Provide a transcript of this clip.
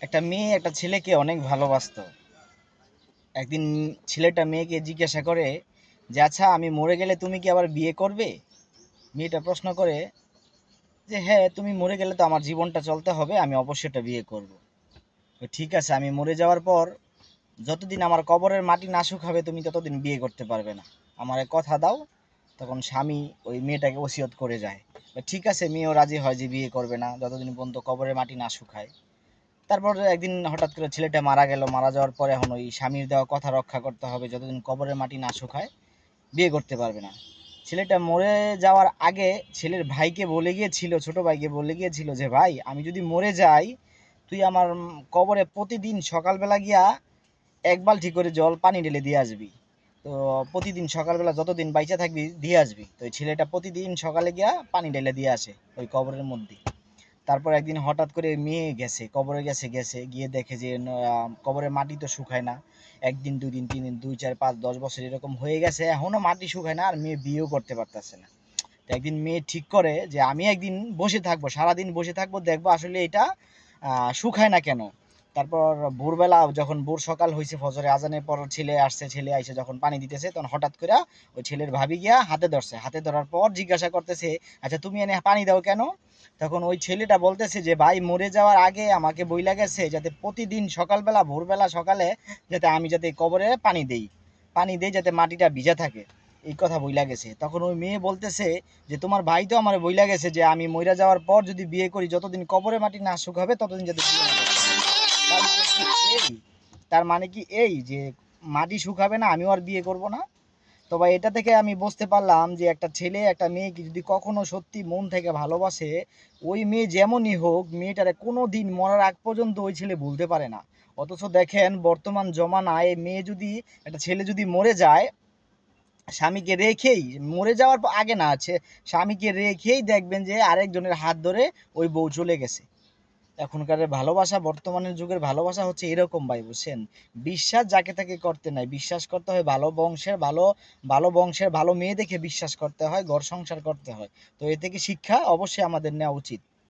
একটা মেয়ে একটা ছেলেকে অনেক ভালোবাসতো। একদিন ছেলেটা মেয়েকে জিজ্ঞাসা করে যে, আচ্ছা আমি মরে গেলে তুমি কি আবার বিয়ে করবে? মেয়েটা প্রশ্ন করে যে, হ্যাঁ, তুমি মরে গেলে তো আমার জীবনটা চলতে হবে, আমি অবশ্যই এটা বিয়ে করব। তো ঠিক আছে, আমি মরে যাওয়ার পর যতদিন আমার কবরের মাটি না শুকাবে তুমি ততদিন বিয়ে করতে পারবে না, আমারে কথা দাও। তখন স্বামী ওই মেয়েটাকে ওসিয়ত করে যায়। তো ঠিক আছে, মেয়েও রাজি হয় যে বিয়ে করবে না যতদিন পর্যন্ত কবরের মাটি না শুকায়। তারপর একদিন হঠাৎ করে ছেলেটা মারা গেল। মারা যাওয়ার পরে এখন ওই স্বামীর দেওয়া কথা রক্ষা করতে হবে, যতদিন কবরের মাটি না শুকায় বিয়ে করতে পারবে না। ছেলেটা মরে যাওয়ার আগে ছেলের ভাইকে বলে গিয়েছিল, ছোট ভাইকে বলে গিয়েছিল যে, ভাই আমি যদি মরে যাই তুই আমার কবরে প্রতিদিন সকালবেলা গিয়া এক বালতি করে জল পানি ঢেলে দিয়ে আসবি। তো প্রতিদিন সকালবেলা যতদিন বাইচা থাকবি দিয়ে আসবি। তো ওই ছেলেটা প্রতিদিন সকালে গিয়া পানি ঢেলে দিয়ে আসে ওই কবরের মধ্যে। তারপর একদিন হঠাৎ করে মেয়ে গেছে, কবরে গেছে গিয়ে দেখে যে কবরের মাটি তো শুকায় না। একদিন, দুই দিন, তিন দিন, 2, 4, 5, 10 বছর এরকম হয়ে গেছে, এখনো মাটি শুকায় না, আর মেয়ে বিয়েও করতে পারতেছে না। তো একদিন মেয়ে ঠিক করে যে আমি একদিন বসে থাকবো, সারাদিন বসে থাকবো, দেখবো আসলে এটা শুকায় না কেন। তারপর ভোরবেলা যখন ভোর সকাল হয়েছে, ফজরে আজানের পর ছেলে আসছে, ছেলে আইসে যখন পানি দিতেছে তখন হঠাৎ করে ওই ছেলের ভাবি গিয়া হাতে ধরছে। হাতে ধরার পর জিজ্ঞাসা করতেছে, আচ্ছা তুমি এনে পানি দাও কেন? তখন ওই ছেলেটা বলতেছে যে, ভাই মরে যাওয়ার আগে আমাকে বইলা গেছে যাতে প্রতিদিন সকালবেলা ভোরবেলা সকালে যাতে আমি যাতে কবরে পানি দেই যাতে মাটিটা ভিজা থাকে, এই কথা বইলা গেছে। তখন ওই মেয়ে বলতেছে যে, তোমার ভাই তো আমার বইলা গেছে যে আমি মইরা যাওয়ার পর যদি বিয়ে করি যতদিন কবরে মাটি না শুকাবে ততদিন যাতে বিয়ে না করতে পারি। তার মানে কি এই যে মাটি শুকাবে না আমিও আর বিয়ে করব না? তো ভাই এটা থেকে আমি বুঝতে পারলাম যে একটা ছেলে একটা মেয়েকে যদি কখনো সত্যি মন থেকে ভালোবাসে, ওই মেয়ে যেমনই হোক মেয়েটারে কোনো দিন মরার আগ পর্যন্ত ওই ছেলে ভুলতে পারে না। অথচ দেখেন বর্তমান জমানায় মেয়ে যদি, একটা ছেলে যদি মরে যায় স্বামীকে রেখেই, মরে যাওয়ার আগে না আছে, স্বামীকে রেখেই দেখবেন যে আরেকজনের হাত ধরে ওই বউ চলে গেছে। এখনকার ভালোবাসা, বর্তমানের যুগের ভালোবাসা হচ্ছে এরকম ভাই, বুঝছেন? বিশ্বাস যাকে তাকে করতে নাই, বিশ্বাস করতে হয় ভালো বংশের, ভালো ভালো বংশের ভালো মেয়ে দেখে বিশ্বাস করতে হয়, ঘর সংসার করতে হয়। তো এ থেকে শিক্ষা অবশ্যই আমাদের নেওয়া উচিত।